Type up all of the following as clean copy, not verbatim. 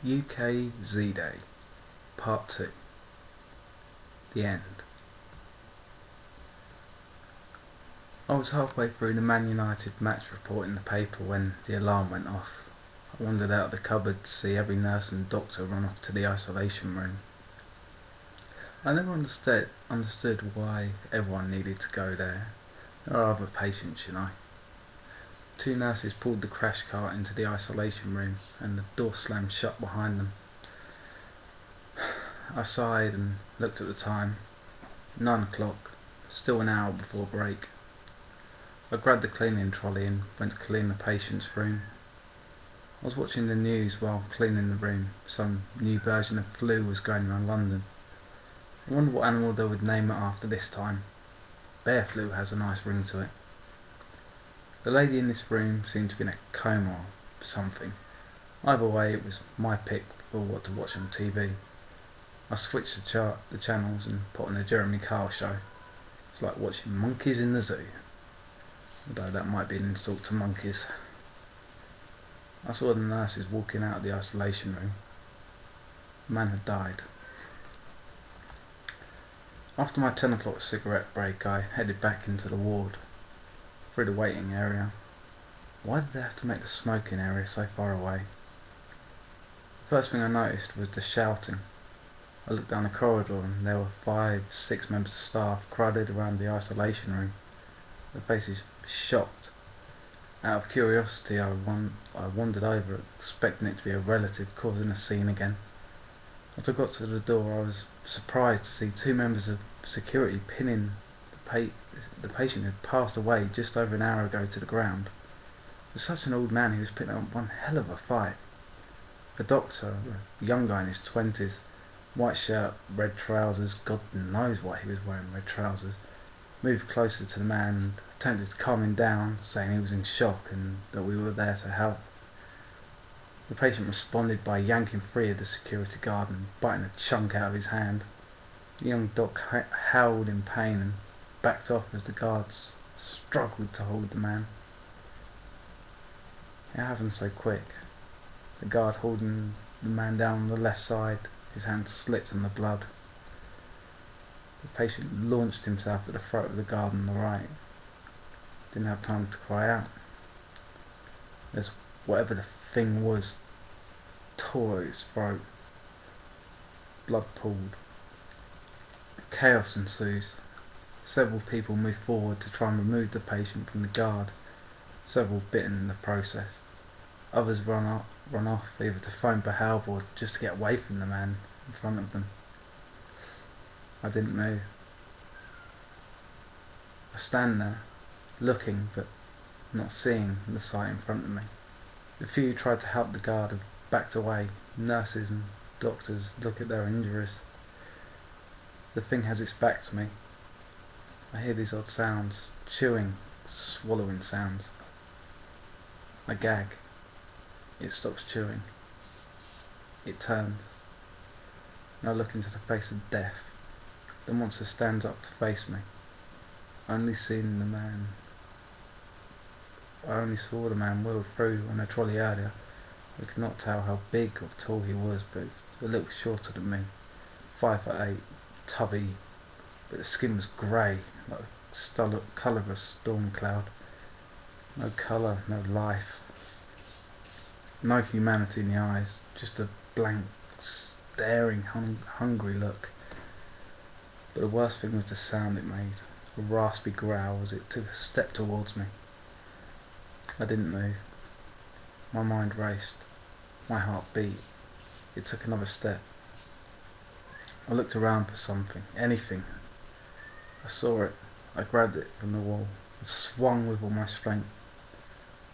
UK Z-Day, Part 2. The End. I was halfway through the Man United match report in the paper when the alarm went off. I wandered out of the cupboard to see every nurse and doctor run off to the isolation room. I never understood why everyone needed to go there. There are other patients, you know. Two nurses pulled the crash cart into the isolation room and the door slammed shut behind them. I sighed and looked at the time. 9 o'clock, still an hour before break. I grabbed the cleaning trolley and went to clean the patient's room. I was watching the news while cleaning the room. Some new version of flu was going around London. I wonder what animal they would name it after this time. Bear flu has a nice ring to it. The lady in this room seemed to be in a coma or something. Either way, it was my pick for what to watch on TV. I switched the channels and put on a Jeremy Kyle show. It's like watching monkeys in the zoo. Although that might be an insult to monkeys. I saw the nurses walking out of the isolation room. The man had died. After my 10 o'clock cigarette break, I headed back into the ward, through the waiting area. Why did they have to make the smoking area so far away? The first thing I noticed was the shouting. I looked down the corridor and there were 5-6 members of staff crowded around the isolation room, their faces shocked. Out of curiosity, I wandered over, expecting it to be a relative causing a scene again. As I got to the door, I was surprised to see 2 members of security pinning the patient who had passed away just over an hour ago to the ground. For such an old man, he was putting up one hell of a fight. A doctor, a young guy in his 20s, white shirt, red trousers, God knows why he was wearing red trousers, moved closer to the man and attempted to calm him down, saying he was in shock and that we were there to help. The patient responded by yanking free of the security guard and biting a chunk out of his hand. The young doc howled in pain and backed off as the guards struggled to hold the man. It happened so quick. The guard holding the man down on the left side, his hand slipped on the blood. The patient launched himself at the throat of the guard on the right. Didn't have time to cry out. As whatever the thing was tore at his throat. Blood pooled. Chaos ensues. Several people move forward to try and remove the patient from the guard. Several bitten in the process. Others run off either to phone for help or just to get away from the man in front of them. I didn't move. I stand there, looking but not seeing the sight in front of me. The few who tried to help the guard have backed away. Nurses and doctors look at their injuries. The thing has its back to me. I hear these odd sounds, chewing, swallowing sounds. I gag. It stops chewing. It turns. And I look into the face of death. The monster stands up to face me. I only saw the man wheeled through on a trolley earlier. I could not tell how big or tall he was, but he looked shorter than me. 5'8", tubby, but the skin was grey, like the colour of a storm cloud. No colour, no life. No humanity in the eyes, just a blank, staring, hungry look. But the worst thing was the sound it made, a raspy growl as it took a step towards me. I didn't move. My mind raced. My heart beat. It took another step. I looked around for something, anything. I saw it. I grabbed it from the wall and swung with all my strength.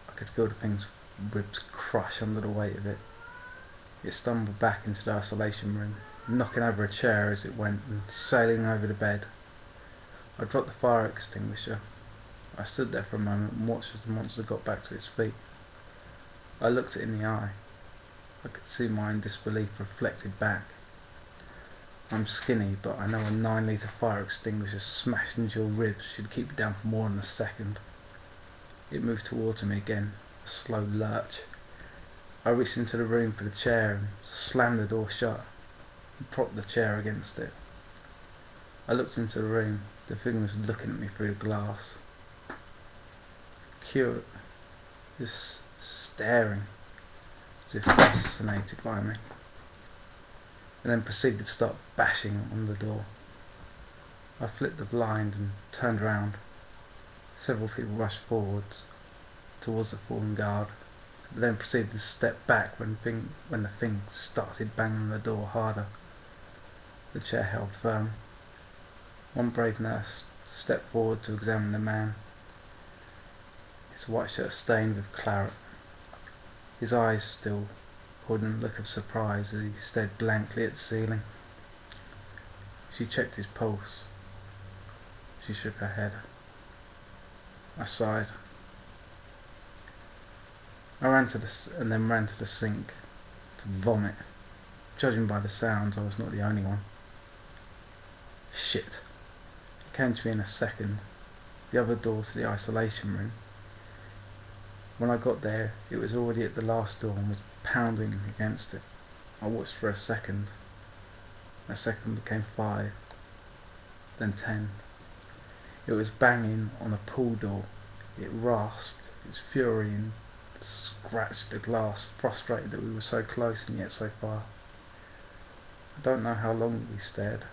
I could feel the thing's ribs crush under the weight of it. It stumbled back into the isolation room, knocking over a chair as it went and sailing over the bed. I dropped the fire extinguisher. I stood there for a moment and watched as the monster got back to its feet. I looked it in the eye. I could see my own disbelief reflected back. I'm skinny, but I know a 9-litre fire extinguisher smashed into your ribs should keep you down for more than a second. It moved towards me again, a slow lurch. I reached into the room for the chair and slammed the door shut and propped the chair against it. I looked into the room. The thing was looking at me through the glass. Curious, just staring, as if fascinated by me. And then proceeded to start bashing on the door. I flipped the blind and turned round. Several people rushed forwards towards the fallen guard, but then proceeded to step back when the thing started banging the door harder. The chair held firm. One brave nurse stepped forward to examine the man, his white shirt stained with claret. His eyes still holding a look of surprise as he stared blankly at the ceiling. She checked his pulse. She shook her head. I sighed. I ran to the sink to vomit. Judging by the sounds, I was not the only one. Shit. It came to me in a second. The other door to the isolation room. When I got there, it was already at the last door and was pounding against it. I watched for a second. A second became 5, then 10. It was banging on a pool door. It rasped its fury and scratched the glass, frustrated that we were so close and yet so far. I don't know how long we stared.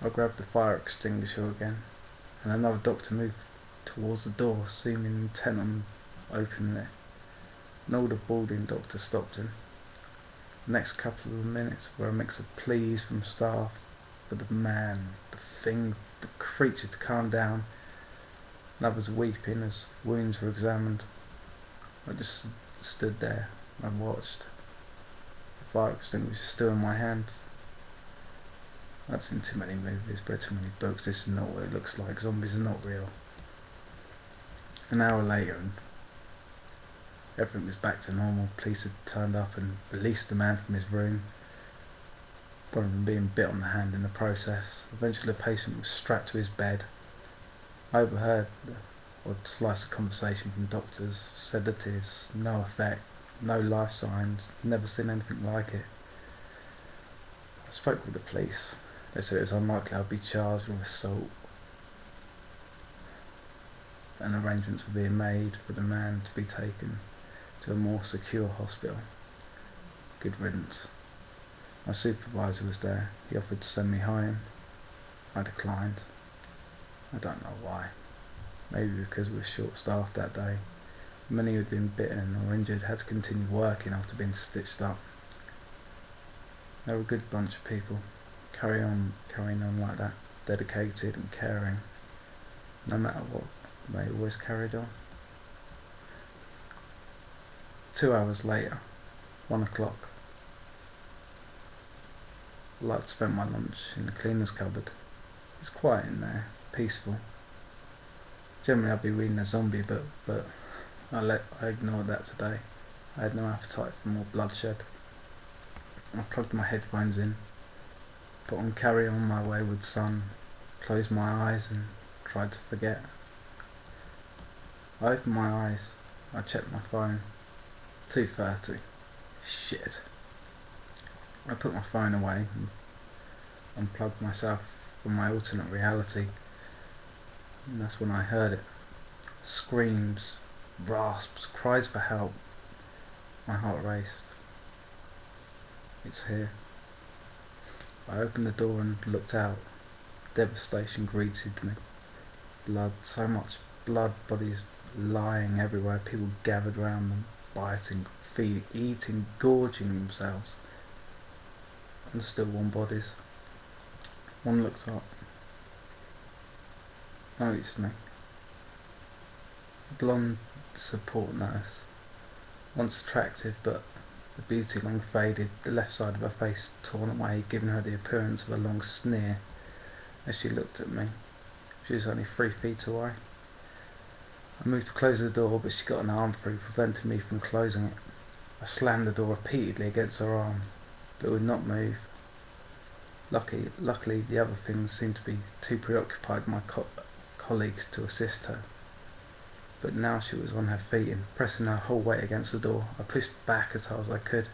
I grabbed the fire extinguisher again, and another doctor moved towards the door, seeming intent on opening it. An older balding doctor stopped him. The next couple of minutes were a mix of pleas from staff for the man, the thing, the creature to calm down, and others weeping as wounds were examined. I just stood there and watched. The fire extinguisher still in my hand. I've seen too many movies, read too many books. This is not what it looks like. Zombies are not real. An hour later, and everything was back to normal. Police had turned up and released the man from his room, one of them being bit on the hand in the process. Eventually the patient was strapped to his bed. I overheard the odd slice of conversation from doctors, sedatives, no effect, no life signs, never seen anything like it. I spoke with the police. They said it was unlikely I'd be charged with assault, and arrangements were being made for the man to be taken to a more secure hospital. Good riddance. My supervisor was there. He offered to send me home. I declined. I don't know why. Maybe because we were short-staffed that day. Many who had been bitten or injured had to continue working after being stitched up. They were a good bunch of people, carrying on like that, dedicated and caring. No matter what, they always carried on. 2 hours later, 1 o'clock. I like to spend my lunch in the cleaner's cupboard. It's quiet in there, peaceful. Generally I'd be reading a zombie book, but I ignored that today. I had no appetite for more bloodshed. I plugged my headphones in, put on Carry On My Wayward Son, closed my eyes and tried to forget. I opened my eyes. I checked my phone. 2:30. Shit. I put my phone away and unplugged myself from my alternate reality, and that's when I heard it. Screams, rasps, cries for help. My heart raced. It's here. I opened the door and looked out. Devastation greeted me. Blood, so much blood, bodies lying everywhere, people gathered round them, biting, feeding, eating, gorging themselves. And still warm bodies. One looked up, noticed me. A blonde support nurse, once attractive, but the beauty long faded, the left side of her face torn away, giving her the appearance of a long sneer as she looked at me. She was only 3 feet away. I moved to close the door, but she got an arm through, preventing me from closing it. I slammed the door repeatedly against her arm, but it would not move. Luckily, the other things seemed to be too preoccupied with my colleagues to assist her, but now she was on her feet and pressing her whole weight against the door. I pushed back as hard as I could.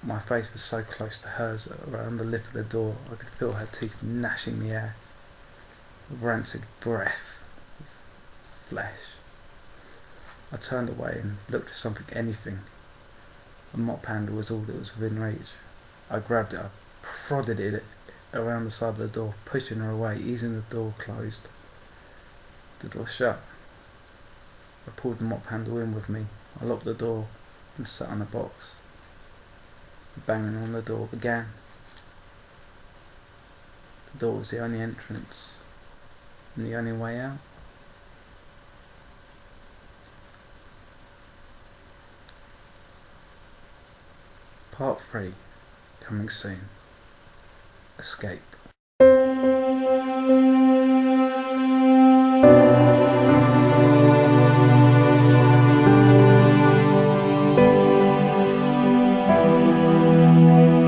My face was so close to hers, around the lip of the door, I could feel her teeth gnashing the air. Rancid breath of flesh. I turned away and looked for something, anything. A mop handle was all that was within reach. I grabbed it, I prodded it around the side of the door, pushing her away, easing the door closed. The door shut. I pulled the mop handle in with me. I locked the door and sat on a box. The banging on the door began. The door was the only entrance and the only way out. Part 3, coming soon. Escape.